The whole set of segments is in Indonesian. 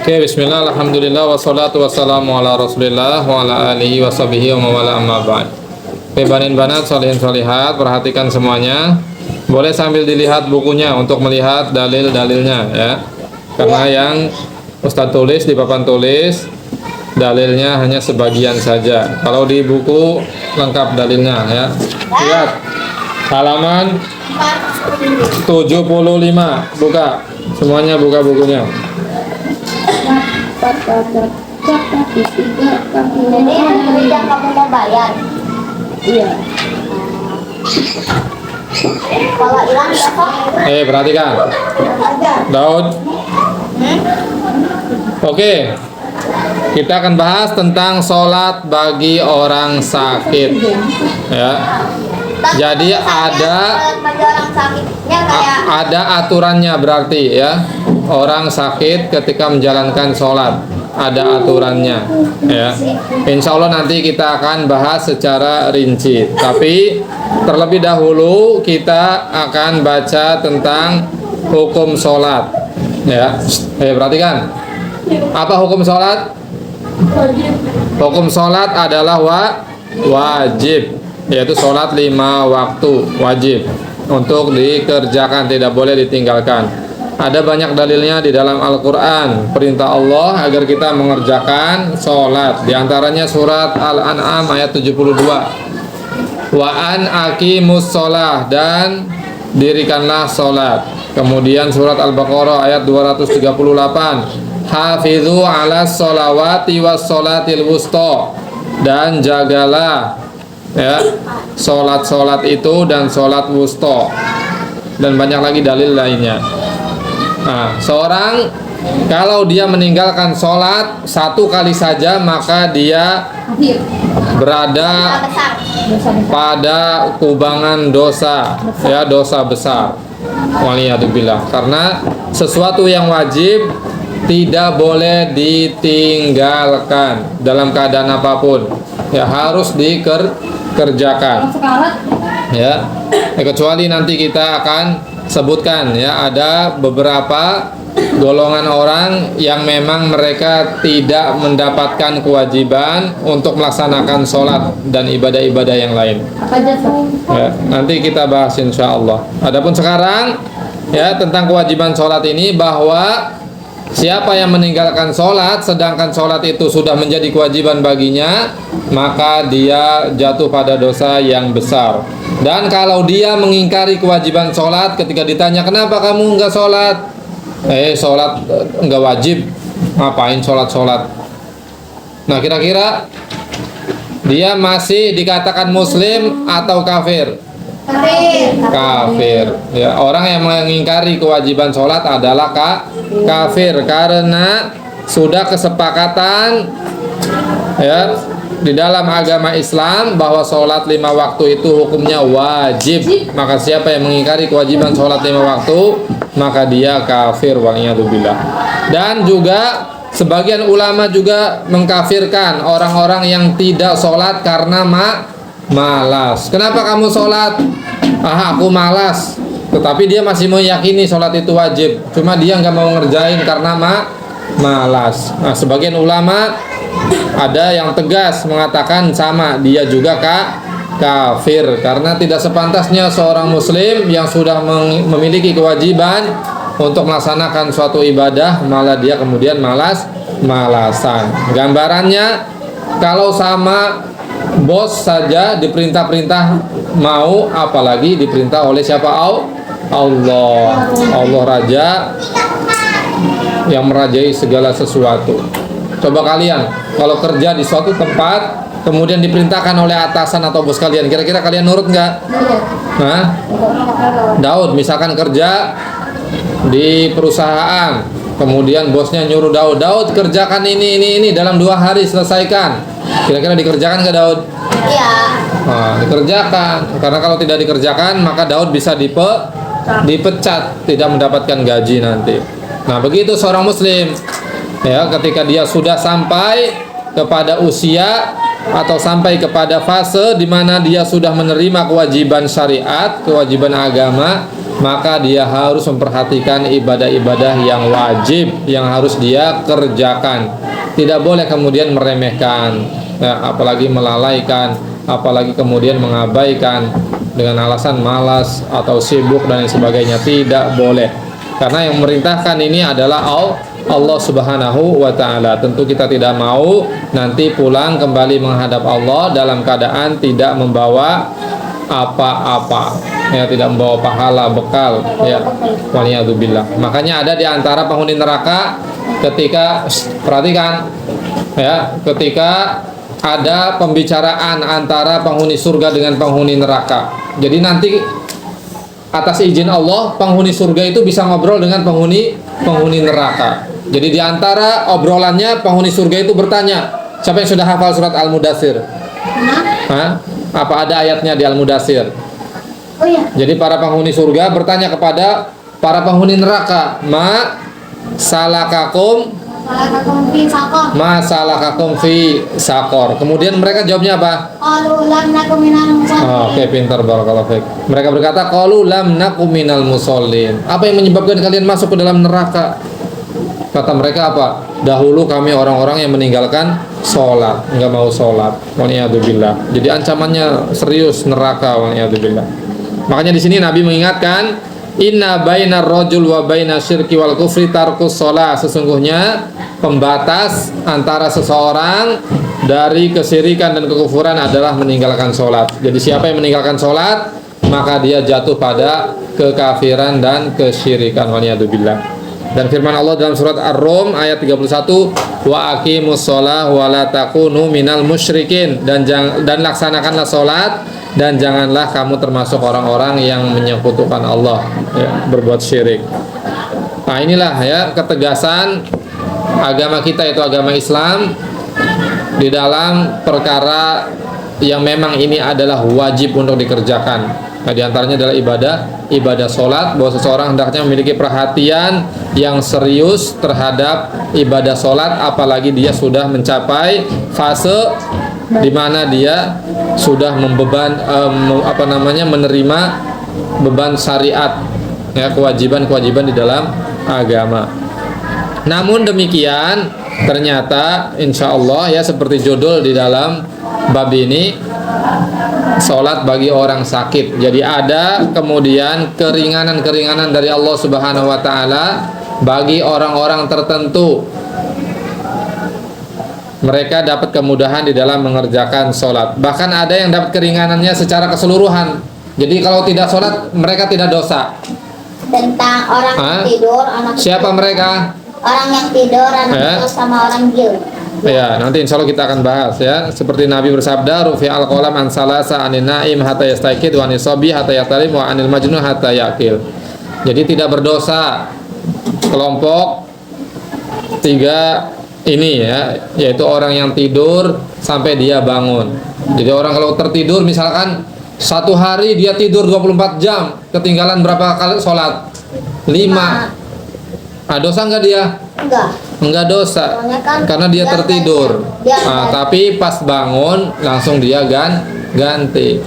Oke, bismillah, alhamdulillah, wassalatu wassalamu ala rasulillah wa ala alihi wa sahbihi wa mawala amma ba'd. Oke, banin banat, solihin solihat, perhatikan semuanya. Boleh sambil dilihat bukunya untuk melihat dalil-dalilnya ya. Karena yang Ustadz tulis di papan tulis, dalilnya hanya sebagian saja. Kalau di buku lengkap dalilnya ya. Lihat halaman 75, buka. Semuanya buka bukunya. Jadi yang kamu mau bayar? Iya. Kalau hilang besok Perhatikan Daud. Oke, kita akan bahas tentang sholat bagi orang sakit ya. Jadi bagi orang sakitnya kayak ada aturannya berarti ya. Orang sakit ketika menjalankan sholat ada aturannya ya. Insya Allah nanti kita akan bahas secara rinci. Tapi terlebih dahulu kita akan baca tentang hukum sholat ya. Perhatikan, apa hukum sholat? Hukum sholat adalah wajib, yaitu sholat 5 waktu wajib untuk dikerjakan, tidak boleh ditinggalkan. Ada banyak dalilnya di dalam Al-Quran, perintah Allah agar kita mengerjakan sholat. Di antaranya surat Al-An'am ayat 72, wa an aqimus sholah, dan dirikanlah sholat. Kemudian surat Al-Baqarah ayat 238, hafizu ala sholawati was sholatil wusta, dan jagalah ya sholat-sholat itu dan sholat wusta, dan banyak lagi dalil lainnya. Nah, seorang kalau dia meninggalkan sholat 1 kali saja, maka dia berada pada kubangan dosa ya, dosa besar, waliyadzubillah. Karena sesuatu yang wajib tidak boleh ditinggalkan dalam keadaan apapun ya, harus dikerjakan ya. Kecuali nanti kita akan sebutkan ya, ada beberapa golongan orang yang memang mereka tidak mendapatkan kewajiban untuk melaksanakan sholat dan ibadah-ibadah yang lain ya, nanti kita bahas insya Allah. Adapun sekarang ya tentang kewajiban sholat ini, bahwa siapa yang meninggalkan sholat sedangkan sholat itu sudah menjadi kewajiban baginya, maka dia jatuh pada dosa yang besar. Dan kalau dia mengingkari kewajiban sholat, ketika ditanya kenapa kamu enggak sholat, sholat enggak wajib, ngapain sholat-sholat. Nah, kira-kira dia masih dikatakan muslim atau kafir? Kafir ya. Orang yang mengingkari kewajiban sholat adalah kafir, karena sudah kesepakatan ya di dalam agama Islam bahwa sholat 5 waktu itu hukumnya wajib. Maka siapa yang mengingkari kewajiban sholat 5 waktu, maka dia kafir, waliyadzubillah. Dan juga sebagian ulama juga mengkafirkan orang-orang yang tidak sholat karena malas. Kenapa kamu sholat? Aku malas. Tetapi dia masih meyakini sholat itu wajib, cuma dia nggak mau ngerjain karena malas. Nah, sebagian ulama ada yang tegas mengatakan sama, dia juga kafir, karena tidak sepantasnya seorang muslim yang sudah memiliki kewajiban untuk melaksanakan suatu ibadah malah dia kemudian malasan. Gambarannya, kalau sama bos saja diperintah-perintah mau, apalagi diperintah oleh siapa? Allah Raja yang merajai segala sesuatu. Coba kalian kalau kerja di suatu tempat kemudian diperintahkan oleh atasan atau bos kalian, kira-kira kalian nurut nggak? Nah, Daud misalkan kerja di perusahaan, kemudian bosnya nyuruh Daud kerjakan ini dalam 2 hari selesaikan. Kira-kira dikerjakan nggak Daud? iya. Nah, dikerjakan. Karena kalau tidak dikerjakan maka Daud bisa dipecat, tidak mendapatkan gaji nanti. Nah, begitu seorang muslim ya, ketika dia sudah sampai kepada usia atau sampai kepada fase di mana dia sudah menerima kewajiban syariat, kewajiban agama, maka dia harus memperhatikan ibadah-ibadah yang wajib yang harus dia kerjakan. Tidak boleh kemudian meremehkan, ya, apalagi melalaikan, apalagi kemudian mengabaikan dengan alasan malas atau sibuk dan lain sebagainya. Tidak boleh, karena yang memerintahkan ini adalah Allah Subhanahu wa ta'ala. Tentu kita tidak mau nanti pulang kembali menghadap Allah dalam keadaan tidak membawa apa-apa, ya, tidak membawa pahala bekal, ya, waliyadzubillah. Makanya ada di antara penghuni neraka ketika, perhatikan ya, ketika ada pembicaraan antara penghuni surga dengan penghuni neraka. Jadi nanti atas izin Allah penghuni surga itu bisa ngobrol dengan penghuni neraka. Jadi di antara obrolannya penghuni surga itu bertanya, siapa yang sudah hafal surat Al-Mudaththir? Hah? Apa ada ayatnya di Al-Mudaththir? Oh iya. Jadi para penghuni surga bertanya kepada para penghuni neraka, Ma salakakum fi sakor. Kemudian mereka jawabnya apa? Qalu lam nakum minal musallin. Oke, pintar, barakallahu fiik. Mereka berkata, qalu lam nakum minal musallin. Apa yang menyebabkan kalian masuk ke dalam neraka? Kata mereka apa? Dahulu kami orang-orang yang meninggalkan sholat, nggak mau sholat. Waliyadzubillah. Jadi ancamannya serius neraka. Waliyadzubillah. Makanya di sini Nabi mengingatkan, inna bainar rajul wa baina syirki wal kufri tarkus sholat. Sesungguhnya pembatas antara seseorang dari kesyirikan dan kekufuran adalah meninggalkan sholat. Jadi siapa yang meninggalkan sholat, maka dia jatuh pada kekafiran dan kesyirikan. Waliyadzubillah. Dan firman Allah dalam surat Ar-Rum ayat 31, wa aqimus shalah wa la takunu minal musyrikin, dan laksanakanlah salat dan janganlah kamu termasuk orang-orang yang menyekutukan Allah, ya, berbuat syirik. Nah, inilah ya ketegasan agama kita, itu agama Islam, di dalam perkara yang memang ini adalah wajib untuk dikerjakan. Nah, di antaranya adalah ibadah sholat, bahwa seseorang hendaknya memiliki perhatian yang serius terhadap ibadah sholat, apalagi dia sudah mencapai fase di mana dia sudah menerima beban syariat, ya, kewajiban di dalam agama. Namun demikian, ternyata insya Allah ya, seperti judul di dalam bab ini, sholat bagi orang sakit. Jadi ada kemudian keringanan-keringanan dari Allah Subhanahu wa ta'ala bagi orang-orang tertentu. Mereka dapat kemudahan di dalam mengerjakan sholat. Bahkan ada yang dapat keringanannya secara keseluruhan. Jadi kalau tidak sholat, mereka tidak dosa. Tentang orang yang tidur, anak siapa tidur. Mereka? Orang yang tidur, anak tidur sama orang gil. Ya, nanti insya Allah kita akan bahas ya. Seperti Nabi bersabda, rufi al-qalam an salasa anin naim hatta yastaqid wa anis sabi hatta yatalim wa anil majnun hatta yaqil. Jadi tidak berdosa kelompok tiga ini ya, yaitu orang yang tidur sampai dia bangun. Jadi orang kalau tertidur misalkan satu hari dia tidur 24 jam, ketinggalan berapa kali sholat? 5. Dosa enggak dia? Enggak dosa, kan karena dia tertidur. Tapi pas bangun langsung dia ganti.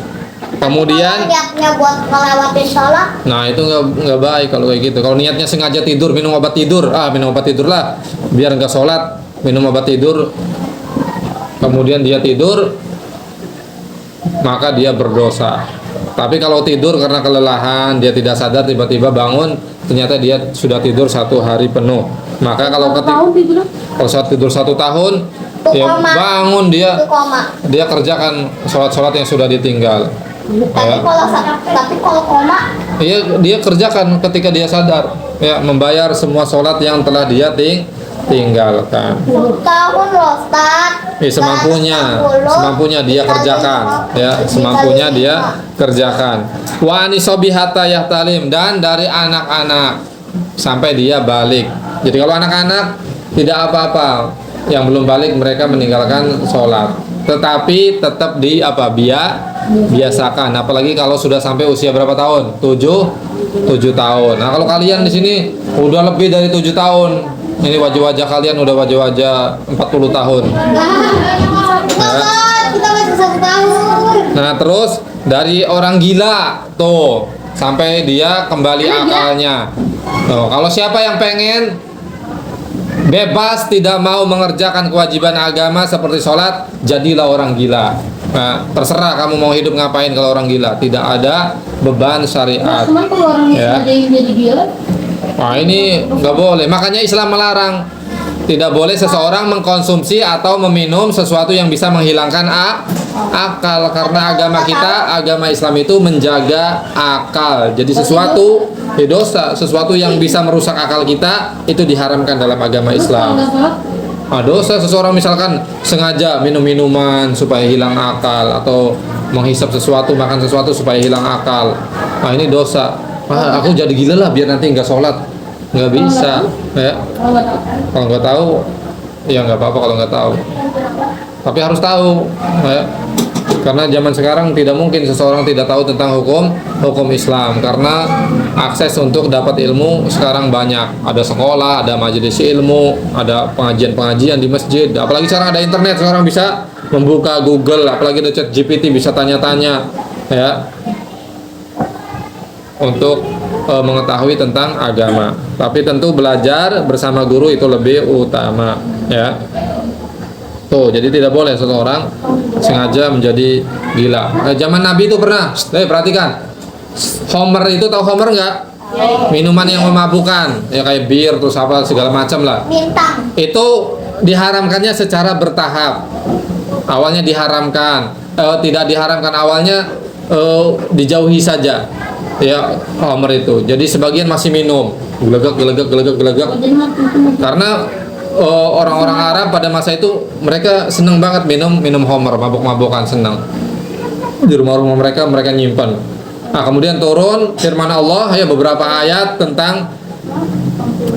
Kemudian niatnya buat melewati sholat. Nah, itu enggak baik kalau kayak gitu. Kalau niatnya sengaja tidur, minum obat tidur, minum obat tidur lah, biar enggak sholat, minum obat tidur. Kemudian dia tidur, maka dia berdosa. Tapi kalau tidur karena kelelahan, dia tidak sadar, tiba-tiba bangun, ternyata dia sudah tidur 1 hari penuh. Maka kalau saat tidur 1 tahun, ya bangun dia kerjakan sholat-sholat yang sudah ditinggal. Tapi kalau koma, dia kerjakan ketika dia sadar, ya, membayar semua sholat yang telah dia tinggalkan. 10 tahun loh, Ustaz. Semampunya dia kerjakan, ya, semampunya dia kerjakan. Wa anisobi hatta yahtalim, dan dari anak-anak sampai dia balik. Jadi kalau anak-anak tidak apa-apa, yang belum balik mereka meninggalkan sholat, tetapi tetap biasakan. Apalagi kalau sudah sampai usia berapa tahun? 7 tahun. Nah, kalau kalian di sini udah lebih dari 7 tahun, ini wajah-wajah kalian udah wajah-wajah 40 tahun. Kita masih 1 tahun. Nah, terus dari orang gila tuh, sampai dia kembali akalnya. Kalau siapa yang pengen bebas tidak mau mengerjakan kewajiban agama seperti sholat, jadilah orang gila. Nah, terserah kamu mau hidup ngapain kalau orang gila, tidak ada beban syariat. Cuman kalau orang Ya. ada yang jadi gila, Nah, ini nggak boleh. Makanya Islam melarang. Tidak boleh seseorang mengkonsumsi atau meminum sesuatu yang bisa menghilangkan akal. Karena agama kita, agama Islam itu menjaga akal. Jadi sesuatu dosa, sesuatu yang bisa merusak akal kita, itu diharamkan dalam agama kalau Islam. nggak salah, Dosa seseorang misalkan sengaja minum minuman supaya hilang akal, atau menghisap sesuatu, makan sesuatu supaya hilang akal. Nah, ini dosa. Aku jadi gila lah biar nanti nggak sholat. Nggak bisa. Ya. kalau nggak tahu. Kalau nggak tahu, ya nggak apa-apa kalau nggak tahu. Tapi harus tahu. Ya. Karena zaman sekarang tidak mungkin seseorang tidak tahu tentang hukum Islam. Karena akses untuk dapat ilmu sekarang banyak. Ada sekolah, ada majelis ilmu, ada pengajian-pengajian di masjid. Apalagi sekarang ada internet, seorang bisa membuka Google, apalagi ada chat GPT, bisa tanya-tanya, ya, untuk mengetahui tentang agama. Tapi tentu belajar bersama guru itu lebih utama, ya. Tuh, jadi tidak boleh seseorang sengaja menjadi gila. Zaman Nabi itu pernah, perhatikan. Homer itu, tahu Homer nggak? Minuman yang memabukkan, ya kayak bir terus apa segala macam lah. Bintang. Itu diharamkannya secara bertahap. Awalnya diharamkan, tidak diharamkan awalnya, dijauhi saja. Ya, Homer itu. Jadi sebagian masih minum, gelegek. Jadi mati itu mati. Karena orang-orang Arab pada masa itu mereka senang banget minum Homer, mabuk-mabukan, senang. Di rumah-rumah mereka nyimpan. Nah, kemudian turun firman Allah, ya, beberapa ayat tentang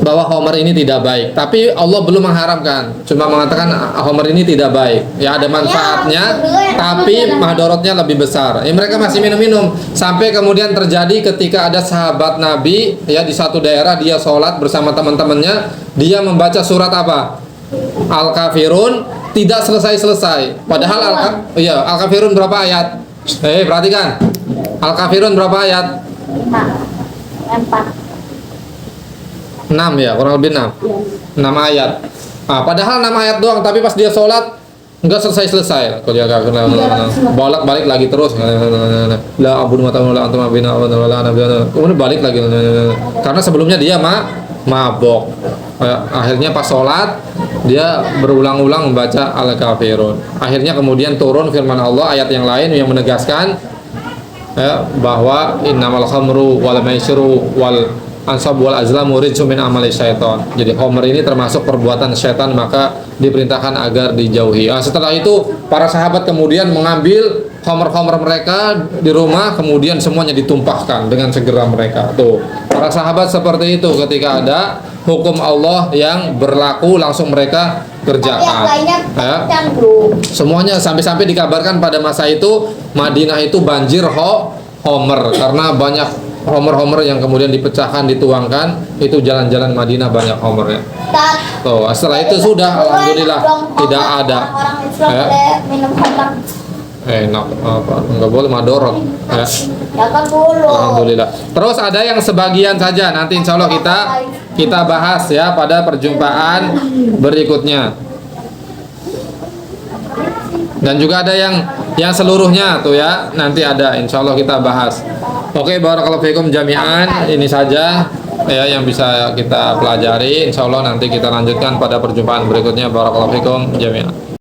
bahwa Homer ini tidak baik. Tapi Allah belum mengharamkan, cuma mengatakan Homer ini tidak baik. Ya, ada manfaatnya, tapi madorotnya lebih besar. Mereka masih minum-minum sampai kemudian terjadi ketika ada sahabat Nabi, ya, di satu daerah dia sholat bersama teman-temannya, dia membaca surat apa? Al-Kafirun, tidak selesai-selesai. Padahal Al-Kafirun berapa ayat? Perhatikan. Al-Kafirun berapa ayat? 4. 6, ya, kurang lebih 6 ayat. Padahal 6 ayat doang, tapi pas dia sholat nggak selesai-selesai. Kalau dia bolak-balik lagi terus. La abudu ma ta'budu la antum abina wa la nabiyana. Kemudian balik lagi. Karena sebelumnya dia mabok. Akhirnya pas sholat dia berulang-ulang membaca Al-Kafirun. Akhirnya kemudian turun firman Allah ayat yang lain yang menegaskan, ya, bahwa innamal khamru wal maisiru wal ansab wal azlamu rijsun min amali syaitan. Jadi homer ini termasuk perbuatan syaitan, maka diperintahkan agar dijauhi. Setelah itu para sahabat kemudian mengambil homer-homer mereka di rumah, kemudian semuanya ditumpahkan dengan segera mereka. Tuh, para sahabat seperti itu, ketika ada hukum Allah yang berlaku langsung mereka kerjakan. Ya. Semuanya sampai-sampai dikabarkan pada masa itu Madinah itu banjir homer karena banyak homer-homer yang kemudian dipecahkan, dituangkan, itu jalan-jalan Madinah banyak homernya. Tuh, setelah itu sudah alhamdulillah tidak ada. Orang Islam Ya. boleh minum homer. Enak apa? Enggak boleh madorot. Ya. Ya kan dulu. Alhamdulillah. Terus ada yang sebagian saja, nanti insya Allah kita bahas ya pada perjumpaan berikutnya. Dan juga ada yang seluruhnya tuh ya, nanti ada insya Allah kita bahas. Oke, barakallahu fikum jami'an, ini saja ya yang bisa kita pelajari. Insya Allah nanti kita lanjutkan pada perjumpaan berikutnya. Barakallahu fikum jami'an.